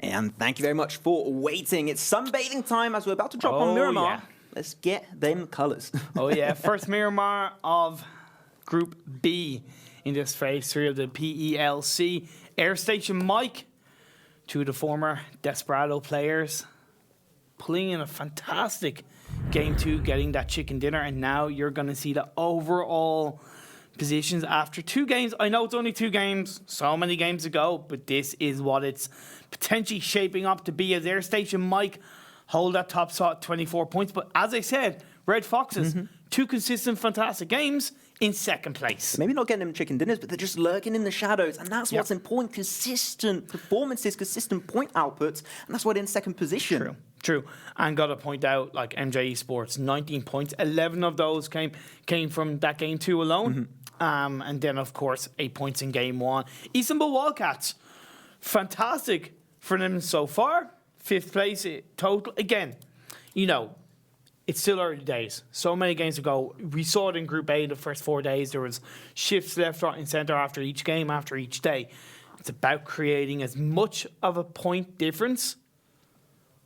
And thank you very much for waiting. It's sunbathing time as we're about to drop on Miramar. Yeah. Let's get them colours. Oh, yeah. First Miramar of Group B in this phase 3 of the PELC. Airstation Mike, two of the former Desperado players, pulling in a fantastic Game 2, getting that chicken dinner. And now you're going to see the overall positions after 2 games. I know it's only 2 games, so many games to go, but this is what it's potentially shaping up to be, as Airstation Mike hold that top spot, 24 points. But as I said, Red Foxes, 2 consistent, fantastic games in second place. Maybe not getting them chicken dinners, but they're just lurking in the shadows. And that's what's important. Consistent performances, consistent point outputs. And that's why they're in second position. True. And got to point out, like MJ-Esports, 19 points. 11 of those came from that Game 2 alone. And then, of course, 8 points in Game 1. Istanbul Wildcats, fantastic for them so far. 5th place total. Again, you know, it's still early days. So many games to go. We saw it in Group A the first 4 days. There was shifts left, right, and centre after each game, after each day. It's about creating as much of a point difference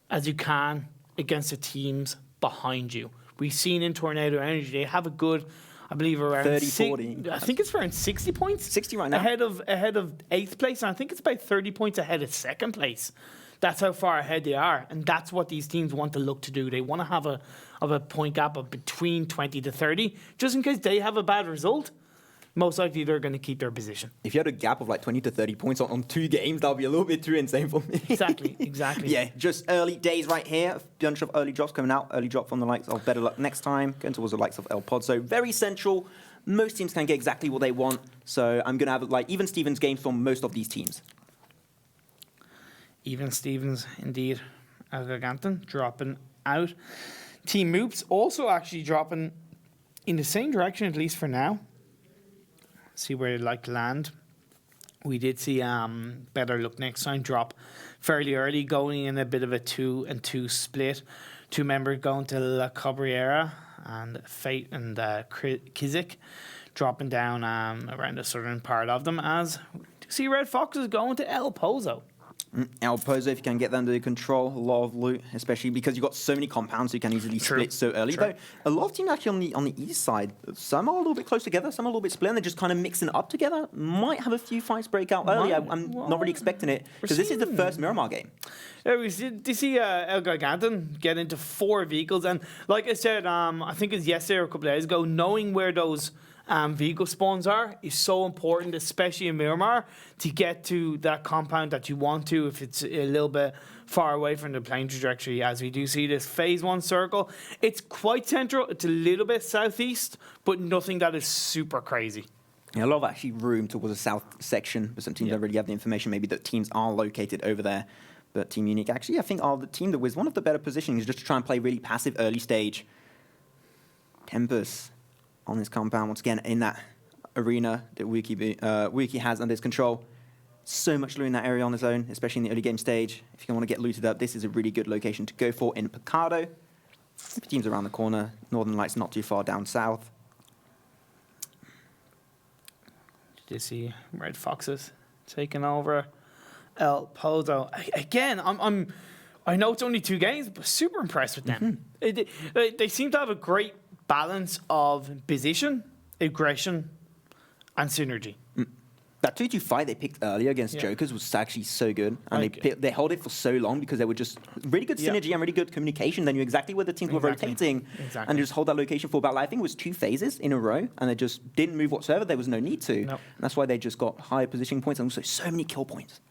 as you can against the teams behind you. We've seen in Tornado Energy, they have a good, I believe, around 40. I think it's around 60 points. 60 right now. Ahead of 8th place, and I think it's about 30 points ahead of 2nd place. That's how far ahead they are, and that's what these teams want to look to do. They want to have a point gap of between 20 to 30, just in case they have a bad result. Most likely they're going to keep their position. If you had a gap of like 20 to 30 points on 2 games, that would be a little bit too insane for me. Exactly. Yeah, just early days right here. A bunch of early drops coming out. Early drop from the likes of BetterLuckNxTime, going towards the likes of El Pod. So very central. Most teams can get exactly what they want. So I'm going to have like even Stevens games from most of these teams. Even Stevens, indeed. ELGIGANTEN dropping out. Team MOOPHEUS also actually dropping in the same direction, at least for now. See where they'd like to land. We did see BetterLuckNxTime drop fairly early, going in a bit of a 2-2 split. 2 members going to ToWzErA and Fate and Kizik, dropping down around the southern part of them, as we see Red Foxes going to El Pozo. El Pozo, if you can get that under control, a lot of loot, especially because you've got so many compounds, so you can easily split so early. Though a lot of teams actually on the east side, some are a little bit close together, some are a little bit split, and they're just kind of mixing it up together. Might have a few fights break out early. I'm not really expecting it, because this is the first Miramar game. Yeah, we did see ELGIGANTEN get into 4 vehicles, and like I said, I think it's yesterday or a couple of days ago, knowing where those vehicle spawns are is so important, especially in Miramar, to get to that compound that you want to if it's a little bit far away from the plane trajectory, as we do see this phase 1 circle. It's quite central, it's a little bit southeast, but nothing that is super crazy. Yeah, a lot of actually room towards the south section, but some teams don't really have the information, maybe that teams are located over there. But Team Unique actually, I think, are the team that was one of the better positionings, just to try and play really passive early stage. Tempest on this compound, once again, in that arena that Wiki has under his control. So much loot in that area on his own, especially in the early game stage. If you want to get looted up, this is a really good location to go for in Picado. Teams around the corner. Northern Lights not too far down south. Did you see Red Foxes taking over El Pozo? Again, I know it's only 2 games, but super impressed with them. They seem to have a great balance of position, aggression, and synergy. That 2-2 fight they picked earlier against Jokers was actually so good. And they held it for so long because they were just really good synergy and really good communication. They knew exactly where the teams were rotating. And just hold that location for about, I think it was 2 phases in a row. And they just didn't move whatsoever. There was no need to. And that's why they just got higher positioning points and also so many kill points.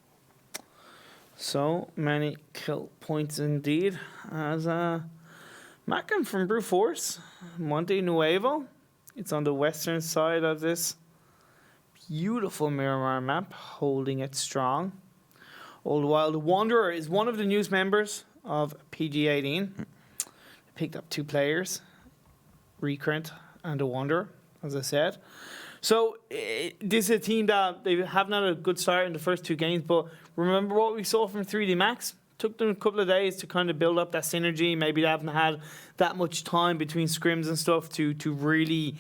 So many kill points indeed. As Maken from Brute Force, Monte Nuevo. It's on the western side of this beautiful Miramar map, holding it strong. Old Wild Wanderer is one of the newest members of PG18. They picked up 2 players, Recurrent and the Wanderer, as I said. So this is a team that they haven't had a good start in the first 2 games, but remember what we saw from 3D Max? Took them a couple of days to kind of build up that synergy. Maybe they haven't had that much time between scrims and stuff to really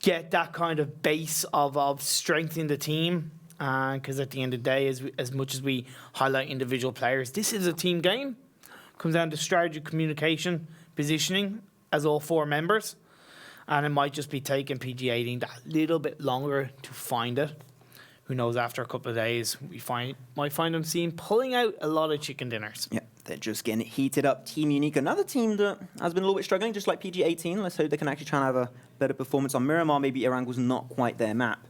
get that kind of base of strength in the team. because at the end of the day, as much as we highlight individual players, this is a team game. Comes down to strategy, communication, positioning as all 4 members. And it might just be taking PG18 that little bit longer to find it. Who knows, after a couple of days, might find them pulling out a lot of chicken dinners. Yeah, they're just getting heated up. Team Unique, another team that has been a little bit struggling, just like PG18. Let's hope they can actually try and have a better performance on Miramar. Maybe Erangle's not quite their map.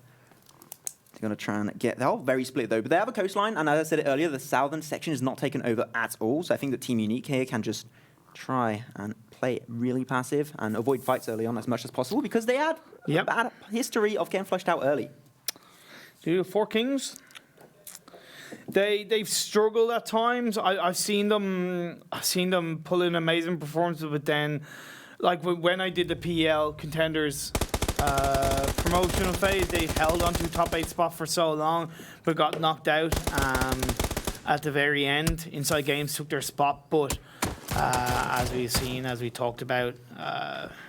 They're going to try and get... They're all very split, though. But they have a coastline, and as I said it earlier, the southern section is not taken over at all. So I think that Team Unique here can just try and play really passive and avoid fights early on as much as possible, because they had a bad history of getting flushed out early. Do 4 Kings? They've struggled at times. I've seen them pull in amazing performances, but then, like when I did the PEL Contenders promotional phase, they held on to top 8 spot for so long, but got knocked out at the very end. Inside Games took their spot, but as we've seen, as we talked about,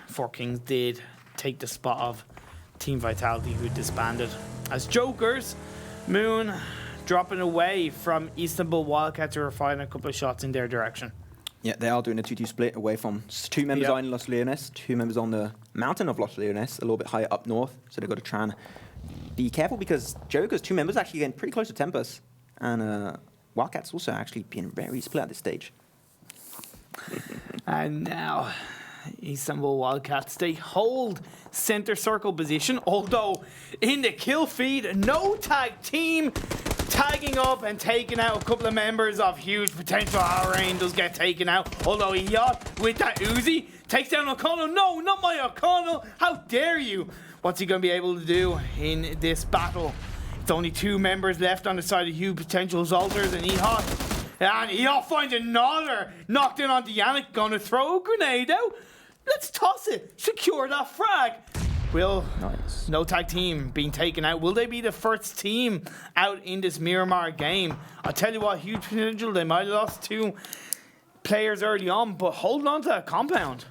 4 Kings did take the spot of Team Vitality, who disbanded. As Jokers, Moon dropping away from Istanbul Wildcats, who are firing a couple of shots in their direction. Yeah, they are doing a 2-2 split away from 2 members are in Los Leones, 2 members on the mountain of Los Leones, a little bit higher up north. So they've got to try and be careful, because Joker's 2 members actually getting pretty close to Tempest. And Wildcats also actually being very split at this stage. And now, Istanbul Wildcats, they hold center circle position, although in the kill feed, no tag team tagging up and taking out a couple of members of huge potential. Rain does get taken out, although Iyot with that Uzi takes down O'Connell. No, not my O'Connell. How dare you? What's he going to be able to do in this battle? It's only 2 members left on the side of huge potential Zolters and Iyot. And Iyot finds another knocked in on Yannick. Going to throw a grenade out. Let's toss it. Secure that frag. No tag team being taken out. Will they be the first team out in this Miramar game? I'll tell you what, huge potential. They might have lost 2 players early on, but holding on to that compound.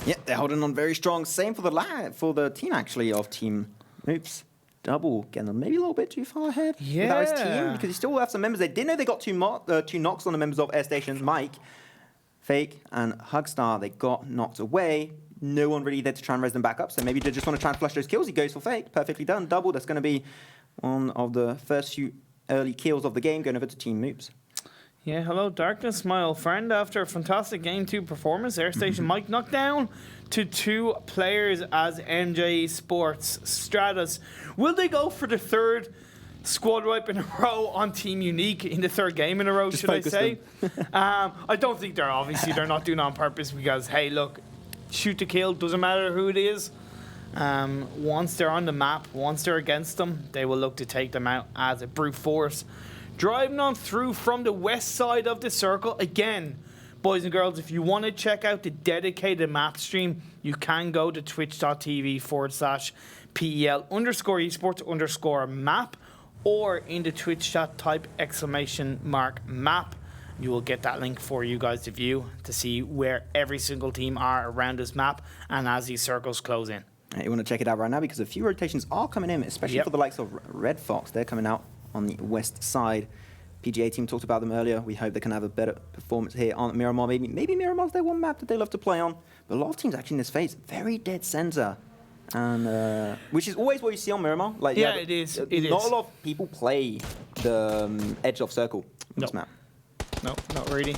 Yeah, they're holding on very strong. Same for the team, actually, of Team Oops. Double getting them maybe a little bit too far ahead. Yeah. Without his team, because he still have some members. They didn't know they got 2 knocks on the members of Airstation. Mike, fEJK, and Hugstar. They got knocked away. No one really there to try and raise them back up, so maybe they just want to try and flush those kills. He goes for fEJK. Perfectly done. Double. That's going to be one of the first few early kills of the game, going over to Team Moops. Yeah, hello, Darkness, my old friend. After a fantastic Game 2 performance, Airstation Mike knocked down to 2 players as MJ-Esports. Stratus, will they go for the 3rd squad wipe in a row on Team Unique in the 3rd game in a row, should I say? I don't think they're not doing it on purpose, because, hey, look, shoot to kill, doesn't matter who it is. Once they're on the map, once they're against them, they will look to take them out as a brute force. Driving on through from the west side of the circle. Again, boys and girls, if you want to check out the dedicated map stream, you can go to twitch.tv/PEL_esports_map, or in the Twitch chat type !map. You will get that link for you guys to view, to see where every single team are around this map and as these circles close in. You want to check it out right now, because a few rotations are coming in, especially for the likes of Red Fox. They're coming out on the west side. PGA team talked about them earlier. We hope they can have a better performance here on Miramar. Maybe Miramar's their one map that they love to play on. But a lot of teams actually in this phase, very dead center. And which is always what you see on Miramar. Like, it is. Not a lot of people play the edge of circle on this map. No, not really.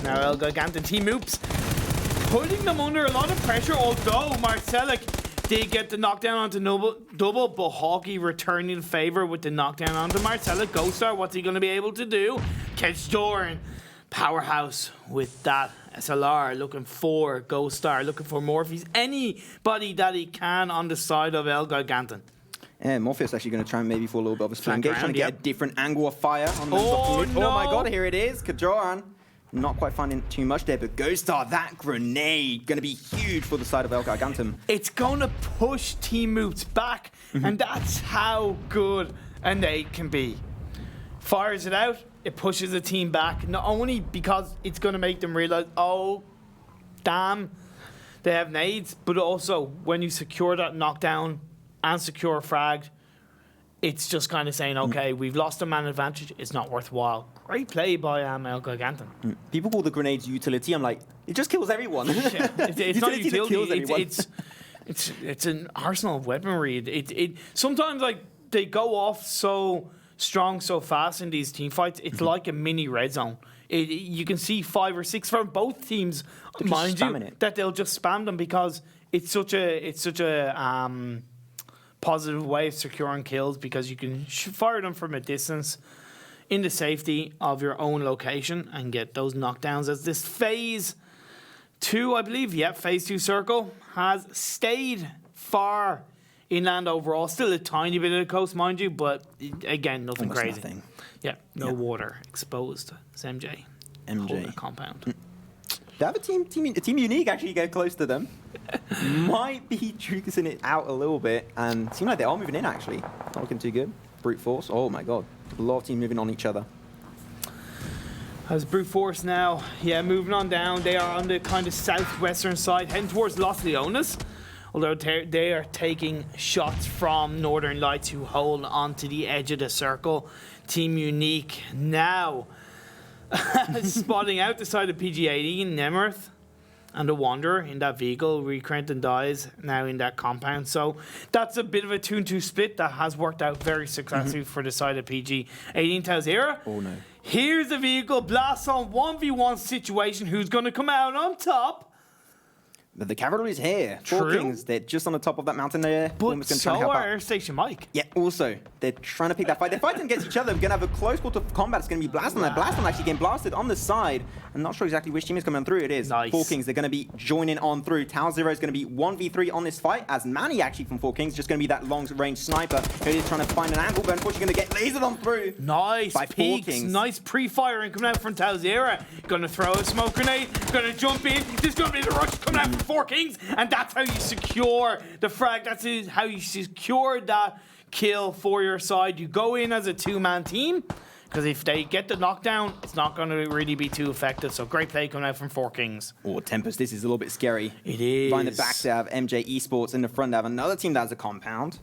Now ELGIGANTEN Team Oops putting them under a lot of pressure, although Marcelek did get the knockdown onto double, but Hawkey returning favor with the knockdown onto Marcelek. ghostar, what's he going to be able to do? Catch Doran, powerhouse with that SLR, looking for ghostar, looking for MOORPHEUS, anybody that he can on the side of ELGIGANTEN. And MOORPHEUS actually going to try and maybe for a little bit of a split engage, trying to get a different angle of fire on the Oh my god, here it is. Kajoran not quite finding too much there, but ghostar, that grenade, going to be huge for the side of ELGIGANTEN. It's going to push Team Moops back, and that's how good a nade can be. Fires it out, it pushes the team back, not only because it's going to make them realize, oh, damn, they have nades, but also when you secure that knockdown and secure frag, it's just kind of saying, okay, we've lost a man advantage. It's not worthwhile. Great play by ELGIGANTEN. People call the grenades utility. I'm like, it just kills everyone. Yeah, it's not utility. That kills everyone. It's an arsenal of weaponry. It sometimes like they go off so strong, so fast in these team fights. It's like a mini red zone. You can see 5 or 6 from both teams, mind you, that they'll just spam them because it's such a positive way of securing kills because you can fire them from a distance in the safety of your own location and get those knockdowns. As this phase 2, I believe, phase 2 circle has stayed far inland overall. Still a tiny bit of the coast, mind you, but again, nothing almost crazy. Nothing. Yeah, no water exposed. It's MJ. Compound. They have a team unique actually get close to them. Might be juicing it out a little bit, and seem like they are moving in actually. Not looking too good. Brute force. Oh my god, a lot of teams moving on each other. As Brute Force now, moving on down. They are on the kind of southwestern side, heading towards Los Leones. Although they are taking shots from Northern Lights, who hold onto the edge of the circle. Team Unique now spotting out the side of PG-18, Nemeth and the Wanderer in that vehicle. Recrenton dies now in that compound. So that's a bit of a 2-2 split that has worked out very successfully for the side of PG-18. ToWzErA. Oh no. Here's the vehicle blast on 1v1 situation. Who's going to come out on top? But the cavalry is here. Four Kings, they're just on the top of that mountain there. But so are Airstation Mike. Yeah, also, they're trying to pick that fight. They're fighting against each other. We're going to have a close quarter combat. It's going to be Blaston. Wow. Blaston actually getting blasted on the side. I'm not sure exactly which team is coming through. It is nice. Four Kings. They're going to be joining on through. ToWzErA is going to be 1v3 on this fight, as Manny actually from Four Kings just going to be that long-range sniper who is trying to find an angle, but unfortunately going to get lasered on through. Nice peeks. Nice pre-firing coming out from ToWzErA. Going to throw a smoke grenade. Going to jump in. This is going to be the rush coming out from Four Kings. And that's how you secure the frag. That's how you secure that kill for your side. You go in as a 2-man team, because if they get the knockdown, it's not going to really be too effective. So great play coming out from Four Kings. Oh, Tempest, this is a little bit scary. It is. Behind the back, they have MJ-Esports. In the front, they have another team that has a compound.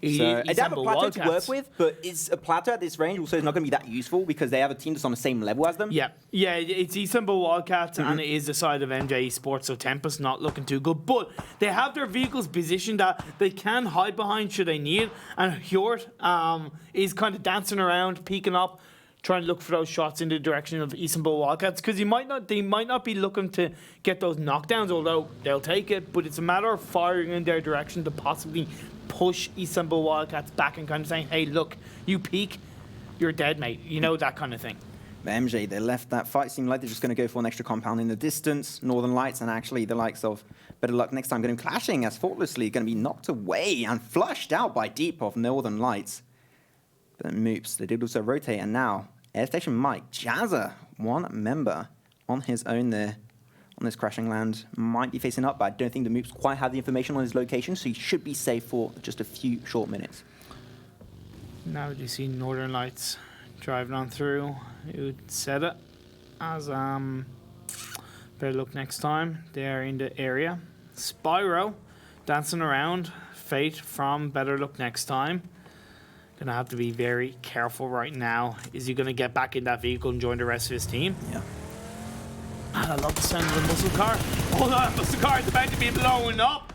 So they have a plateau to work with, but it's a plateau at this range also is not going to be that useful because they have a team that's on the same level as them. Yeah, it's Istanbul Wildcats, and it is the side of MJ-Esports, so Tempest not looking too good. But they have their vehicles positioned that they can hide behind should they need, and Hjort is kind of dancing around, peeking up, trying to look for those shots in the direction of Istanbul Wildcats, because they might not be looking to get those knockdowns, although they'll take it, but it's a matter of firing in their direction to possibly push Istanbul Wildcats back and kind of saying, hey, look, you peek, you're dead, mate. You know, that kind of thing. But MJ, they left that fight. Seemed like they're just going to go for an extra compound in the distance. Northern Lights and actually the likes of BetterLuckNxTime going to be clashing as Faultlessly going to be knocked away and flushed out by deep of Northern Lights. But MOOPHEUS, they did also rotate, and now Airstation Mike, Jazza, one member on his own there on this crashing land, might be facing up, but I don't think the MOOPHEUS quite have the information on his location, so he should be safe for just a few short minutes. Now you see Northern Lights driving on through. ToWzErA as BetterLuckNxTime. They're in the area. Spyro dancing around. Fate from BetterLuckNxTime. Gonna have to be very careful right now. Is he gonna get back in that vehicle and join the rest of his team? Yeah. And I love the sound of the muscle car. Hold on, muscle car is about to be blowing up.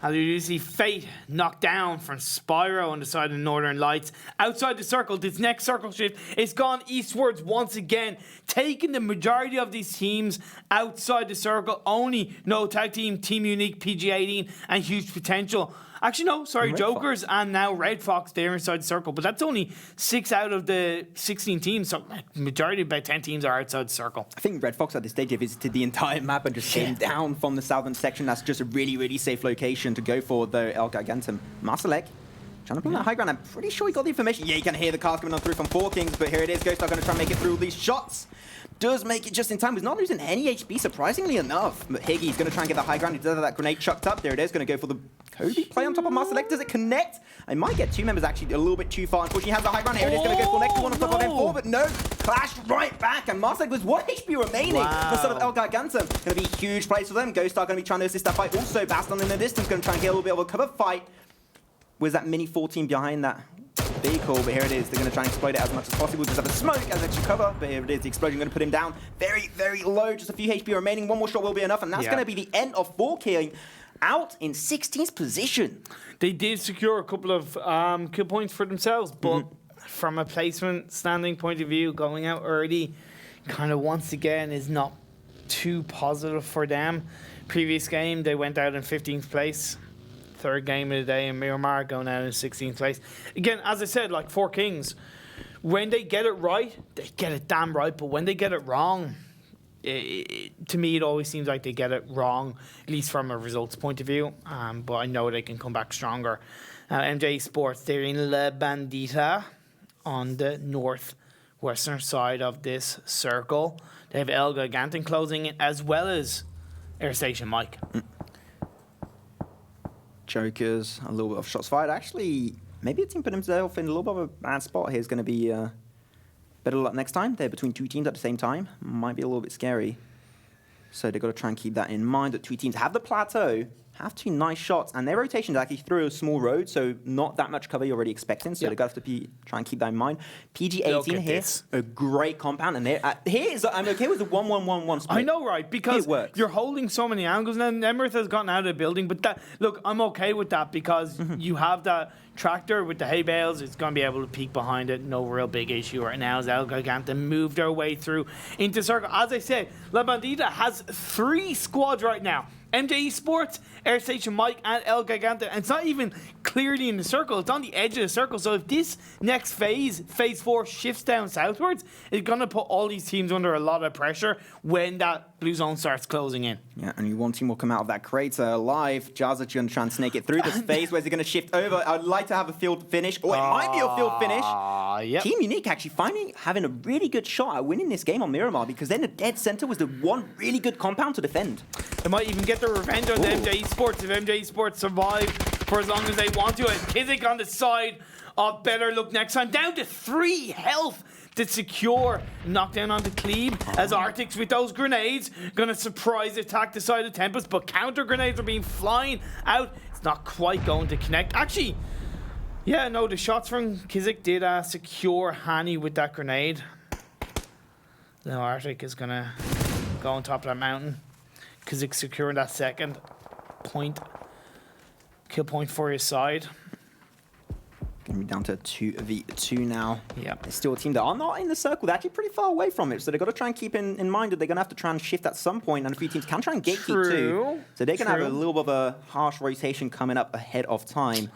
And you see Fate knocked down from Spyro on the side of Northern Lights. Outside the circle, this next circle shift is gone eastwards once again, taking the majority of these teams outside the circle. Only no tag team, Team Unique, PG-18, and Huge Potential. Actually, no, sorry, Jokers Fox. And now Red Fox, they're inside the circle. But that's only 6 out of the 16 teams. So majority, about 10 teams are outside the circle. I think Red Fox at this stage have visited the entire map and just came down from the southern section. That's just a really, really safe location to go for, though. ELGIGANTEN. Marcelek trying to bring that high ground. I'm pretty sure he got the information. Yeah, you can hear the cars coming on through from Four Kings, but here it is. ghostar going to try and make it through all these shots. Does make it just in time. He's not losing any HP, surprisingly enough. But Higgy's going to try and get the high ground. He does have that grenade chucked up. There it is. Going to go for the Kobe play on top of Marcelek. Does it connect? I might get two members actually a little bit too far. Unfortunately, he has the high ground. Here it is. Going to go for next one on top of M4, but no. Clashed right back. And Marcelek was 1 HP remaining. Instead of ELGIGANTEN. Going to be huge plays for them. ghostar going to be trying to assist that fight. Also, Baston in the distance going to try and get a little bit of a cover fight. Where's that mini 14 behind that? vehicle, but here it is. They're going to try and exploit it as much as possible. Just have a smoke as extra cover, but here it is. The explosion going to put him down very, very low. Just a few HP remaining. One more shot will be enough, and that's going to be the end of 4K out in 16th position. They did secure a couple of kill points for themselves, but from a placement standing point of view, going out early kind of once again is not too positive for them. Previous game, they went out in 15th place. Third game of the day in Miramar, going out in 16th place. Again, as I said, like 4 Kings, when they get it right, they get it damn right. But when they get it wrong, to me, it always seems like they get it wrong, at least from a results point of view. But I know they can come back stronger. MJ-Esports, they're in La Bandita on the northwestern side of this circle. They have ELGIGANTEN closing it, as well as Airstation Mike. Jokers, a little bit of shots fired. Actually, maybe a team put himself in a little bit of a bad spot. Here's going to be better luck next time. They're between 2 teams at the same time. Might be a little bit scary. So they've got to try and keep that in mind, that 2 teams have the plateau, have 2 nice shots, and their rotation is actually through a small road, so not that much cover you're already expecting, so they're going to have to try and keep that in mind. PG-18 here, a great compound, and I'm okay with the 1-1-1-1 split. I know, right, because you're holding so many angles now. Emirates has gotten out of the building, but look, I'm okay with that because you have that tractor with the hay bales. It's going to be able to peek behind it. No real big issue right now as ELGIGANTEN move their way through into circle. As I said, La Bandita has 3 squads right now. MJ-Esports, Airstation Mike, and ELGIGANTEN. And it's not even clearly in the circle. It's on the edge of the circle. So if this next phase 4, shifts down southwards, it's going to put all these teams under a lot of pressure when that blue zone starts closing in. Yeah, and one team will come out of that crater alive. Jazza going to try and snake it through this phase. Where's it going to shift over? I'd like to have a field finish. Oh, it might be a field finish. Yep. Team Unique actually finally having a really good shot at winning this game on Miramar, because then the dead center was the one really good compound to defend. They might even get their revenge on the MJ-Esports if MJ-Esports survive for as long as they want to. And KnorkiS on the side of BetterLuckNxTime, down to 3 health to secure knockdown onto Cleve as Arctics with those grenades gonna surprise attack the side of Tempest, but counter grenades are being flying out. It's not quite going to connect. Actually, yeah, no, the shots from KnorkiS did secure Hani with that grenade. Now Arctic is gonna go on top of that mountain. KnorkiS securing that second point. Kill point for his side. Going to be down to 2v2 now. Yep. There's still a team that are not in the circle. They're actually pretty far away from it. So they've got to try and keep in mind that they're going to have to try and shift at some point, and a few teams can try and gatekeep too. So they're going to have a little bit of a harsh rotation coming up ahead of time.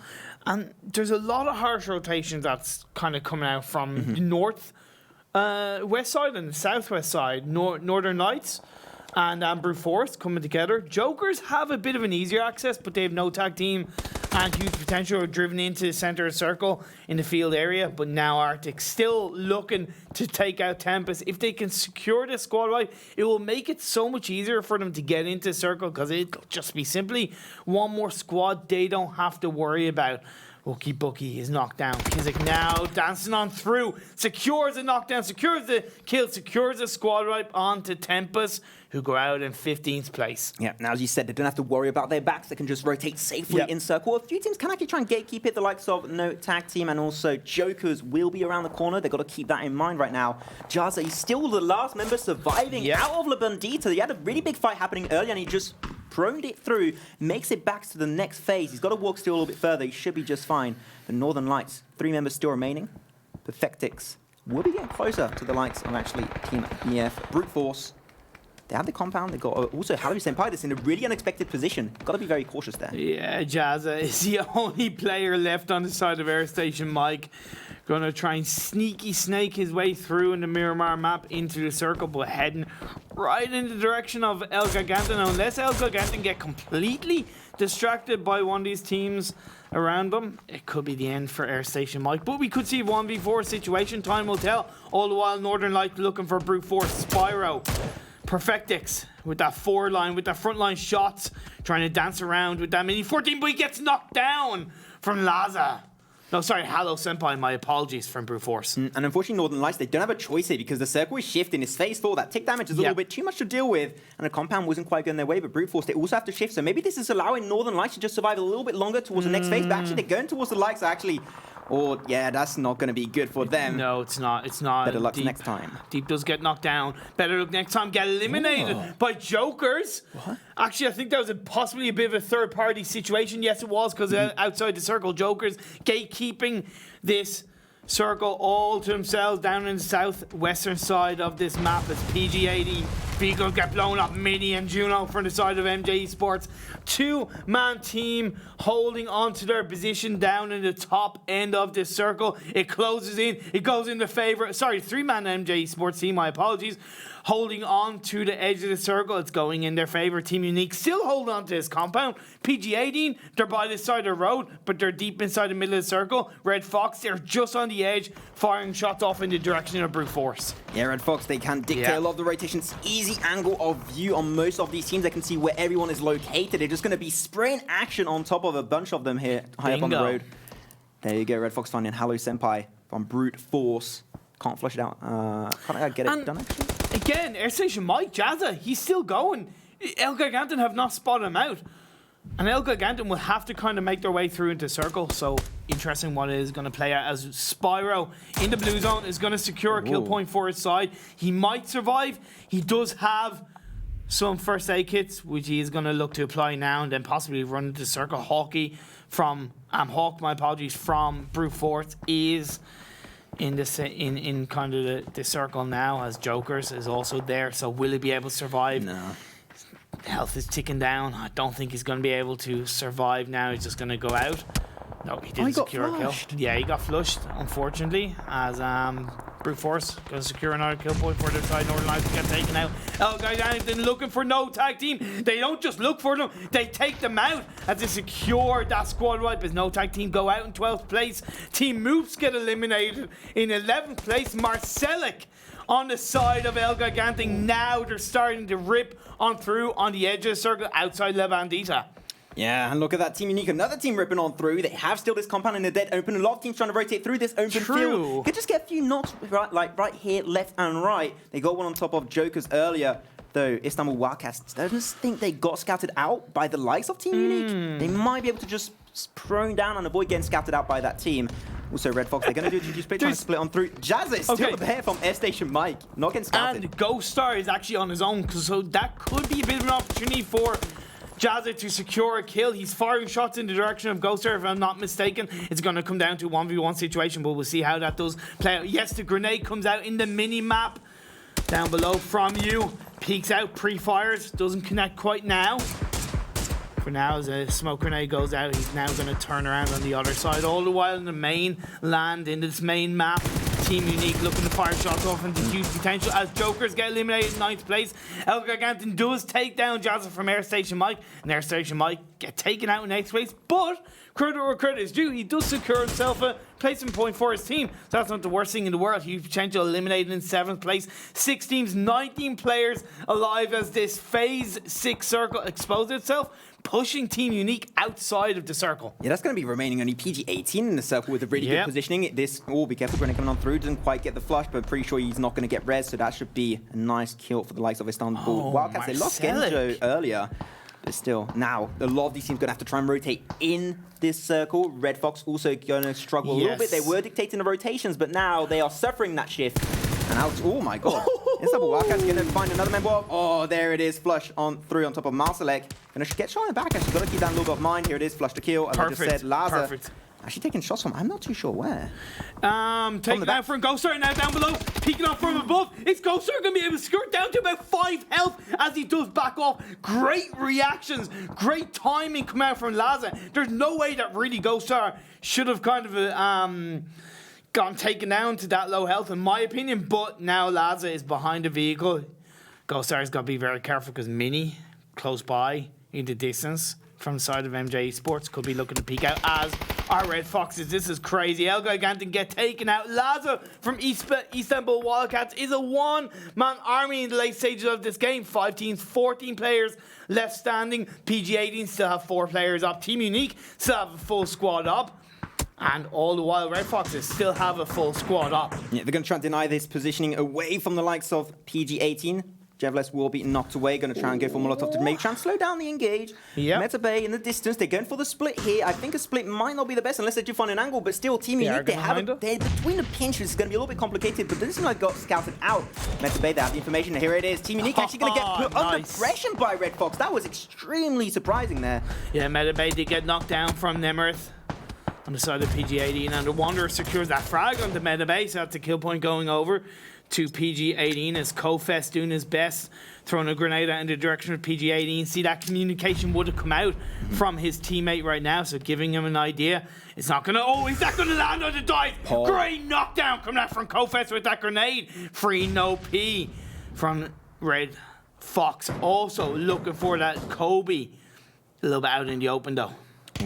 And there's a lot of harsh rotations that's kind of coming out from the north, west side and the southwest side. Northern Lights and Brute Force coming together. Jokers have a bit of an easier access, but they have no tag team and huge potential, driven into the center of circle in the field area. But now Arctic still looking to take out Tempest. If they can secure the squad right, it will make it so much easier for them to get into circle, because it'll just be simply one more squad they don't have to worry about. Bookie is knocked down. KnorkiS now dancing on through. Secures a knockdown, secures the kill, secures the squad right onto Tempest, who go out in 15th place. Yeah, now as you said, they don't have to worry about their backs. They can just rotate safely in circle. A few teams can actually try and gatekeep it. The likes of No Tag Team and also Jokers will be around the corner. They've got to keep that in mind right now. Jazza, he's still the last member surviving out of La Bandita. He had a really big fight happening earlier, and he just proned it through, makes it back to the next phase. He's got to walk still a little bit further. He should be just fine. The Northern Lights, 3 members still remaining. Perfectix will be getting closer to the likes of actually Team BF. Brute Force, they have the compound. They've got also HalloSenpai that's in a really unexpected position. Got to be very cautious there. Yeah, Jazza is the only player left on the side of Airstation Mike. Going to try and sneaky snake his way through in the Miramar map into the circle, but heading right in the direction of ELGIGANTEN. Unless ELGIGANTEN get completely distracted by one of these teams around them, it could be the end for Airstation Mike. But we could see a 1v4 situation. Time will tell. All the while, Northern Light looking for Brute Force. Spyro. Perfectix with that with that front line shots, trying to dance around with that mini 14, but he gets knocked down from Laza. No, sorry, HalloSenpai, my apologies, from Brute Force. And unfortunately, Northern Lights, they don't have a choice here, because the circle is shifting. It's phase 4. That tick damage is a little bit too much to deal with, and the compound wasn't quite going their way, but Brute Force, they also have to shift. So maybe this is allowing Northern Lights to just survive a little bit longer towards the next phase, but actually they're going towards the likes of actually Or, yeah, that's not going to be good for them. No, it's not. It's not. Better luck Deep, next time. Deep does get knocked down. Better luck next time. Get eliminated by Jokers. What? Actually, I think that was possibly a bit of a third-party situation. Yes, it was, because outside the circle, Jokers gatekeeping this circle all to themselves down in the southwestern side of this map as PG-80 vehicles get blown up. Mini and Juno from the side of MJ-Esports. Two-man team holding on to their position down in the top end of this circle. It closes in. It goes in the favor. Sorry, three-man MJ-Esports team. My apologies. Holding on to the edge of the circle. It's going in their favor. Team Unique still holding on to this compound. PG-18, they're by this side of the road, but they're deep inside the middle of the circle. Red Fox, they're just on the edge, firing shots off in the direction of Brute Force. Yeah, Red Fox, they can dictate a lot of the rotations. Easy angle of view on most of these teams. They can see where everyone is located. They're just going to be spraying action on top of a bunch of them here, high up on the road. There you go, Red Fox finding HalloSenpai from Brute Force. Can't flush it out. Can't I get it done, actually? Again, Airstation Mike, Jazza, he's still going. ELGIGANTEN have not spotted him out. And ELGIGANTEN will have to kind of make their way through into circle. So, interesting what is going to play out as Spyro in the blue zone is going to secure a kill point for his side. He might survive. He does have some first aid kits, which he is going to look to apply now and then possibly run into circle. Hawky from, Hawk, my apologies, from Brute Force is in this in kind of the circle now, as Jokers is also there. So will he be able to survive? No. Health is ticking down. I don't think he's going to be able to survive now. He's just going to go out. No, he didn't secure a kill. Yeah, he got flushed, unfortunately, as Brute Force going to secure another kill point for their side. Northern Lights get taken out. ELGIGANTEN looking for no tag team. They don't just look for them, they take them out as they secure that squad wipe as no tag team go out in 12th place. Team MOOPHEUS get eliminated in 11th place. Marcelek on the side of ELGIGANTEN. Now they're starting to rip on through on the edge of the circle outside La Bandita. Yeah, and look at that Team Unique. Another team ripping on through. They have still this compound in the dead open. A lot of teams trying to rotate through this open field. Could just get a few knocks right here, left and right. They got one on top of Jokers earlier, though. Istanbul Wildcats doesn't think they got scouted out by the likes of Team Unique. They might be able to just prone down and avoid getting scouted out by that team. Also, Red Fox, they're going to do a GG split, trying to split on through. Jazza is still there from Airstation Mike, not getting scouted. And ghostar is actually on his own, so that could be a bit of an opportunity for Jazza to secure a kill. He's firing shots in the direction of ghostar, if I'm not mistaken. It's going to come down to a 1v1 situation, but we'll see how that does play out. Yes, the grenade comes out in the mini-map down below from you. Peeks out, pre-fires, doesn't connect quite now. For now, as a smoke grenade goes out, he's now going to turn around on the other side. All the while in the main land, in this main map, Team Unique looking to fire shots off into huge potential as Jokers get eliminated in 9th place. ELGIGANTEN does take down Jazza from Airstation Mike, and Airstation Mike get taken out in 8th place, but credit where credit is due, he does secure himself a placement point for his team. So that's not the worst thing in the world. Huge potential, eliminated in 7th place. 6 teams, 19 players alive as this Phase 6 circle exposes itself, pushing Team Unique outside of the circle. Yeah, that's going to be remaining only PG-18 in the circle with a really good positioning. This, be careful, Grenade coming on through. Doesn't quite get the flush, but pretty sure he's not going to get res, so that should be a nice kill for the likes of Istanbul Wildcats. They lost Genjo earlier, but still, now, a lot of these teams are going to have to try and rotate in this circle. Red Fox also going to struggle a little bit. They were dictating the rotations, but now they are suffering that shift. And out, oh my god. Istanbul Wildcats going to find another member. Oh, there it is. Flush on through on top of Marcelek. Going to get shot in the back. Actually, got to keep that a little bit of mind. Here it is. Flush to kill. As I just said, Laza. Actually taking shots from, I'm not too sure where. Taking out from ghostar now down below. Peeking up from above. It's ghostar going to be able to skirt down to about 5 health as he does back off. Great reactions. Great timing come out from Laza. There's no way that really ghostar should have kind of gotten taken down to that low health, in my opinion, but now Laza is behind the vehicle. ghostar's got to be very careful because Mini, close by, in the distance, from the side of MJ-Esports, could be looking to peek out as our Red Foxes. This is crazy. ELGIGANTEN get taken out. Laza from Istanbul Wildcats is a one-man army in the late stages of this game. 5 teams, 14 players left standing. PG-18 still have 4 players up. Team Unique still have a full squad up. And all the while, Red Foxes still have a full squad up. Yeah, they're going to try and deny this positioning away from the likes of PG-18. Jevles will be knocked away. Going to try and go for Molotov to maybe try and slow down the engage. Yep. MetaBay in the distance. They're going for the split here. I think a split might not be the best unless they do find an angle, but still, Team Unique, they're between the pinches. It's going to be a little bit complicated, but this is like got scouted out. MetaBay, they have the information. Here it is. Team Unique actually going to get put under pressure by Red Fox. That was extremely surprising there. Yeah, MetaBay did get knocked down from Nemeth on the side of PG-18, and the Wanderer secures that frag on the MetaBay, so that's a kill point going over to PG-18 as KofES doing his best, throwing a grenade out in the direction of PG-18. See, that communication would have come out from his teammate right now, so giving him an idea. It's not gonna, is that gonna land on the dive? Great knockdown coming out from KofES with that grenade. Free no P from Red Fox. Also looking for that Kobe. A little bit out in the open though.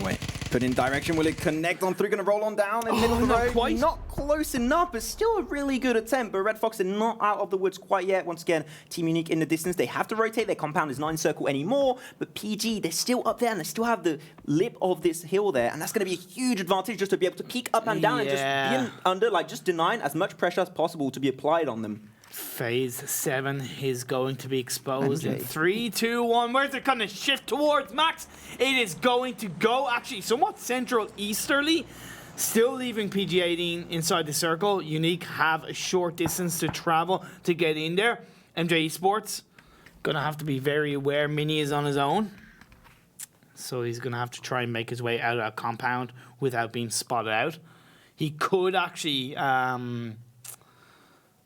Wait. Put in direction, will it connect on through? Going to roll on down in the middle of the road. Quite. Not close enough, but still a really good attempt. But Red Fox are not out of the woods quite yet. Once again, Team Unique in the distance. They have to rotate. Their compound is not in circle anymore. But PG, they're still up there, and they still have the lip of this hill there. And that's going to be a huge advantage just to be able to peek up and down and just be under, like just denying as much pressure as possible to be applied on them. Phase 7 is going to be exposed in 3, 2, 1. Where's it going to shift towards, Max? It is going to go actually somewhat central easterly, still leaving PG-18 inside the circle. Unique have a short distance to travel to get in there. MJ-Esports going to have to be very aware. Mini is on his own, so he's going to have to try and make his way out of that compound without being spotted out. He could actually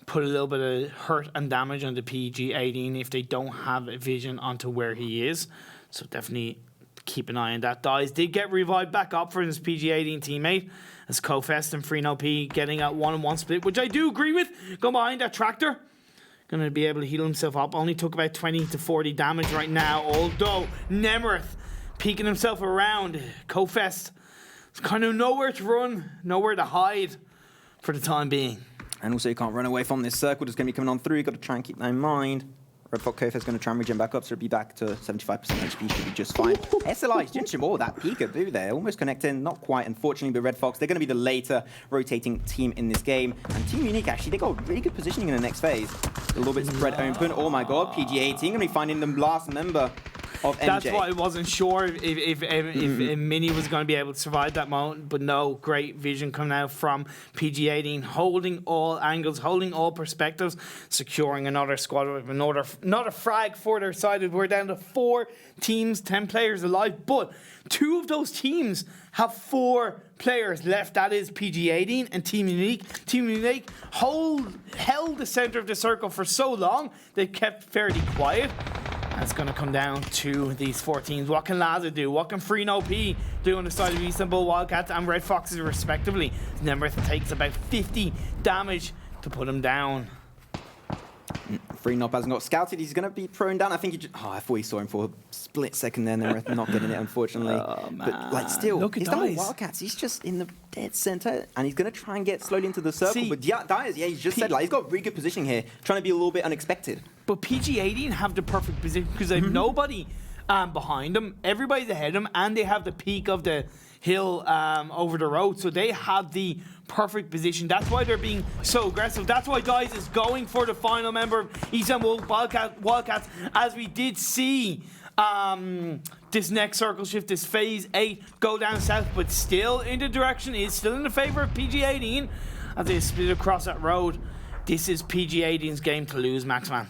put a little bit of hurt and damage on the PG-18 if they don't have a vision onto where he is. So definitely keep an eye on that. Dies did get revived back up for his PG-18 teammate as KofES and Freno P getting a 1-on-1 split, which I do agree with. Go behind that tractor. Going to be able to heal himself up. Only took about 20 to 40 damage right now, although Nemeth peeking himself around. KofES is kind of nowhere to run, nowhere to hide for the time being. And also, you can't run away from this circle. Just going to be coming on through. You've got to try and keep that in mind. Red Fox KofES is going to try and regen back up, so it'll be back to 75% HP. Should be just fine. SLI is doing some more. That peekaboo there. Almost connecting. Not quite, unfortunately, but Red Fox, they're going to be the later rotating team in this game. And Team Unique, actually, they got really good positioning in the next phase. A little bit spread open. Oh, my God. PG-18 going to be finding the last member of MJ. That's why I wasn't sure if Mini was going to be able to survive that moment, but no, great vision coming out from PG-18, holding all angles, holding all perspectives, securing another squad with another frag for their side. We're down to 4 teams, 10 players alive, but 2 of those teams have 4 players left. That is PG-18 and Team Unique. Team Unique held the center of the circle for so long, they kept fairly quiet. It's going to come down to these 4 teams. What can Laza do? What can Freno P do on the side of Istanbul Wildcats and Red Foxes respectively? Nemeth takes about 50 damage to put him down. Freenop hasn't got scouted. He's going to be prone down. I think he just... I thought he saw him for a split second there, and then not getting it, unfortunately. Oh, man. But, like, still, he's done with Wildcats. He's just in the dead center, and he's going to try and get slowly into the circle. See, but Dyers, he's just said, like, he's got really good positioning here, trying to be a little bit unexpected. But PG-18 have the perfect position because they have nobody behind them. Everybody's ahead of them, and they have the peak of the hill over the road, so they have the perfect position. That's why they're being so aggressive. That's why Dice is going for the final member of Istanbul Wildcats, as we did see this next circle shift, this phase 8, go down south, but still in the direction, is still in the favor of PG-18 as they split across that road. This is PG-18's game to lose, Maxman.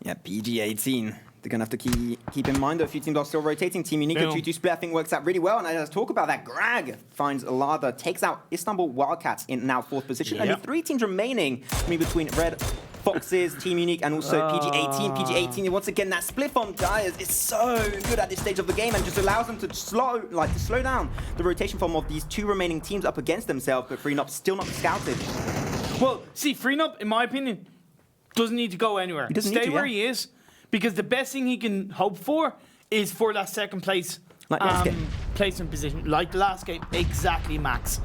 Yeah, PG-18. They're going to have to keep in mind that a few teams are still rotating. Team Unique, a 2-2 split, I think works out really well. And let's talk about that. Grag finds Lada, takes out Istanbul Wildcats in now 4th position. Yep. And the 3 teams remaining between Red Foxes, Team Unique, and also PG-18. PG-18, once again, that split from Dyers is so good at this stage of the game and just allows them to slow down the rotation form of these 2 remaining teams up against themselves. But Freenop still not scouted. Well, see, Freenop, in my opinion, doesn't need to go anywhere. Stay where he is. Because the best thing he can hope for is for that second place placement position. Like the last game, exactly, Max.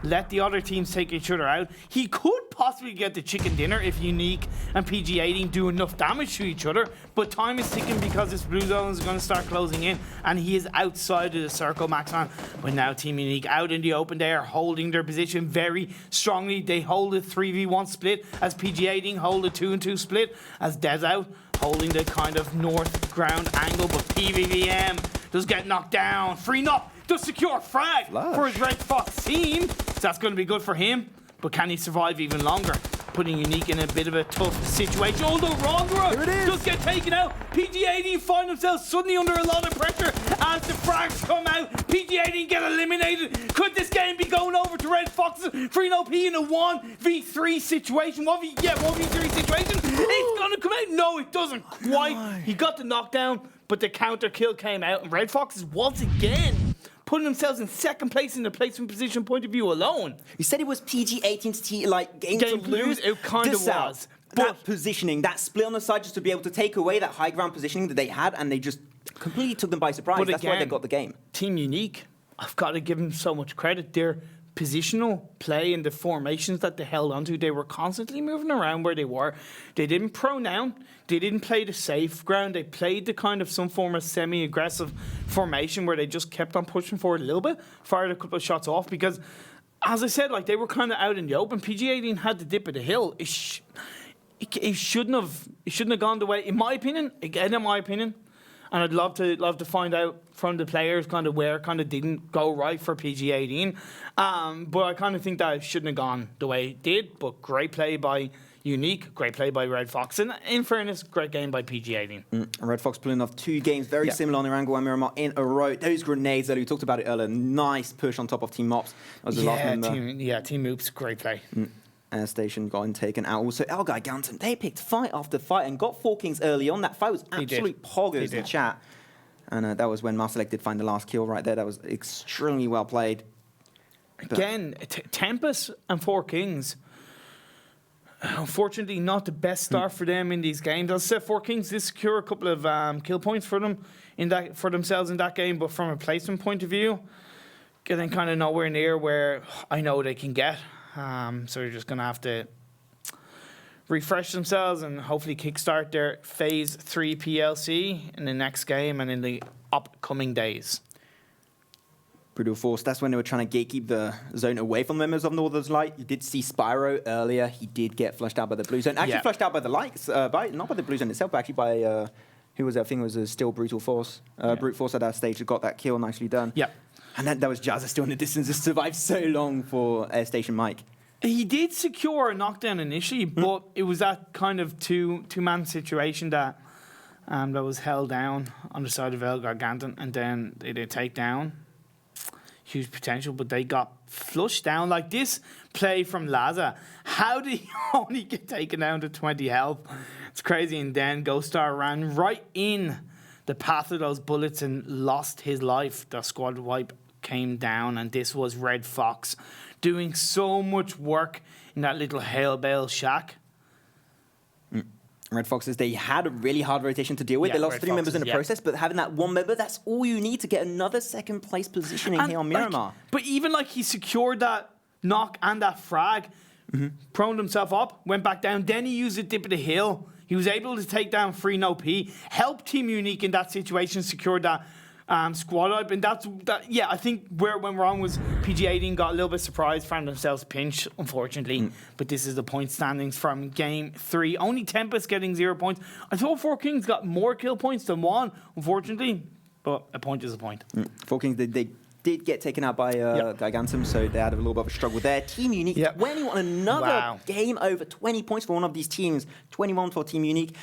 Let the other teams take each other out. He could possibly get the chicken dinner if Unique and PG-18 do enough damage to each other, but time is ticking because this blue zone is going to start closing in, and he is outside of the circle, Maxman. But now Team Unique out in the open, they are holding their position very strongly. They hold a 3v1 split as PG-18 hold a 2-2 split as Dez out. holding the kind of north ground angle, but PVVM does get knocked down. Free Nup does secure frag for his Red Fox team. So that's going to be good for him. But can he survive even longer? Putting Unique in a bit of a tough situation. Although Rongra does get taken out. PG-18 find themselves suddenly under a lot of pressure as the frags come out. PG-18 get eliminated. Could this game be going over to Red Foxes? Freno P in a 1v3 situation. 1v3 situation. It's going to come out. No, it doesn't quite. He got the knockdown, but the counter kill came out. And Red Foxes once again putting themselves in second place in the placement position point of view alone. You said it was PG-18's game to lose. It kind of was. That positioning, that split on the side just to be able to take away that high ground positioning that they had, and they just completely took them by surprise. That's why they got the game. Team Unique, I've got to give them so much credit. Their positional play and the formations that they held onto, they were constantly moving around where they were. They didn't pronoun. They didn't play the safe ground. They played the kind of some form of semi-aggressive formation where they just kept on pushing forward a little bit, fired a couple of shots off because, as I said, like they were kind of out in the open. PG-18 had the dip of the hill. It shouldn't have gone the way, in my opinion. Again, in my opinion, and I'd love to find out from the players kind of where kind of didn't go right for PG-18. But I kind of think that it shouldn't have gone the way it did. But great play by Unique, great play by Red Fox, and in fairness, great game by PG-18. Red Fox pulling off 2 games very similar on Erangel and Miramar in a row. Those grenades that we talked about it earlier, nice push on top of Team Mops. That was the last member. Team Oops, great play. Airstation got taken out. Also, ELGIGANTEN, they picked fight after fight and got 4 kings early on. That fight was absolute poggers in chat. And that was when Marcelek did find the last kill right there. That was extremely well played. Again, Tempest and 4 kings. Unfortunately, not the best start for them in these games. I'll say 4 kings did secure a couple of kill points for them for themselves in that game, but from a placement point of view, getting kind of nowhere near where I know they can get. So they're just going to have to refresh themselves and hopefully kickstart their Phase 3 PLC in the next game and in the upcoming days. Brutal Force, that's when they were trying to gatekeep the zone away from members of Northern's Light. You did see Spyro earlier. He did get flushed out by the blue zone. Actually flushed out by the lights, not by the blue zone itself, but actually by, who was that? I think it was still Brutal Force. Brute Force at that stage got that kill, nicely done. Yeah. And that was Jazza still in the distance. Just survived so long for Airstation Mike. He did secure a knockdown initially, but it was that kind of two-man situation that was held down on the side of ELGIGANTEN, and then they did take down. Huge potential, but they got flushed down. Like this play from Laza, how did he only get taken down to 20 health? It's crazy. And then ghostar ran right in the path of those bullets and lost his life. The squad wipe came down, and this was Red Fox doing so much work in that little hail bale shack. Red Foxes, they had a really hard rotation to deal with. They lost Red 3 members in the process, but having that 1 member, that's all you need to get another second place positioning here on Miramar. But even he secured that knock and that frag, proned himself up, went back down, then he used a dip of the hill. He was able to take down Freno P, helped Team Unique in that situation, secured that squad up, and I think where it went wrong was PG-18 got a little bit surprised, found themselves pinched, unfortunately. But this is the point standings from Game 3. Only Tempest getting 0 points. I thought 4 Kings got more kill points than 1, unfortunately, but a point is a point. 4 Kings, they did get taken out by Gigantum, so they had a little bit of a struggle there. Team Unique, 21, another game over 20 points for one of these teams. 21 for Team Unique.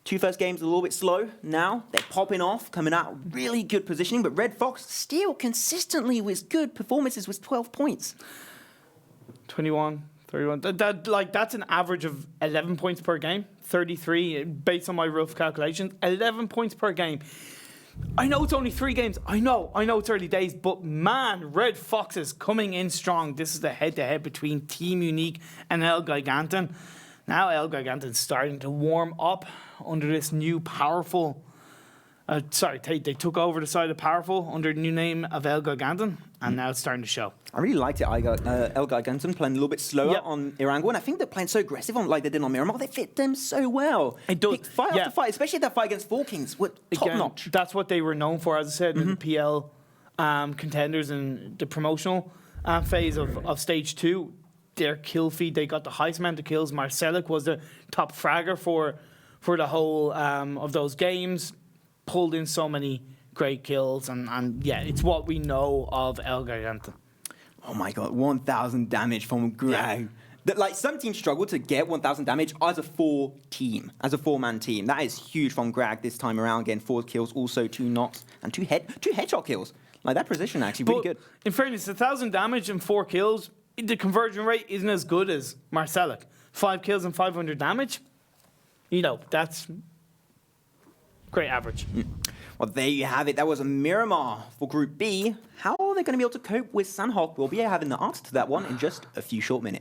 2 first games a little bit slow. Now they're popping off, coming out really good positioning. But Red Fox still consistently with good performances with 12 points. 21, 31. That's an average of 11 points per game. 33 based on my rough calculations. 11 points per game. I know it's only 3 games. I know it's early days, but man, Red Fox is coming in strong. This is the head-to-head between Team Unique and ELGIGANTEN. Now ELGIGANTEN's starting to warm up under this new powerful... they took over the side of powerful under the new name of ELGIGANTEN, and now it's starting to show. I really liked it. ELGIGANTEN playing a little bit slower on Erangel, and I think they're playing so aggressive like they did on Miramar. They fit them so well. It does. Fight after fight, especially that fight against 4 Kings, were top-notch. That's what they were known for, as I said, in the PL Contenders and the promotional phase of Stage 2. Their kill feed, they got the highest amount of kills. Marcelek was the top fragger for for the whole of those games. Pulled in so many great kills, and yeah, it's what we know of ELGIGANTEN. Oh my god, 1,000 damage from Greg. Like, some teams struggle to get 1,000 damage as a four-man team. That is huge from Greg this time around, getting 4 kills, also 2 knocks, and 2 headshot kills. Like, that precision actually really good. In fairness, 1,000 damage and 4 kills, the conversion rate isn't as good as Marcelek. 5 kills and 500 damage, you know, that's great average. Well, there you have it. That was a Miramar for Group B. How are they going to be able to cope with Sanhok? We'll be having the answer to that one in just a few short minutes.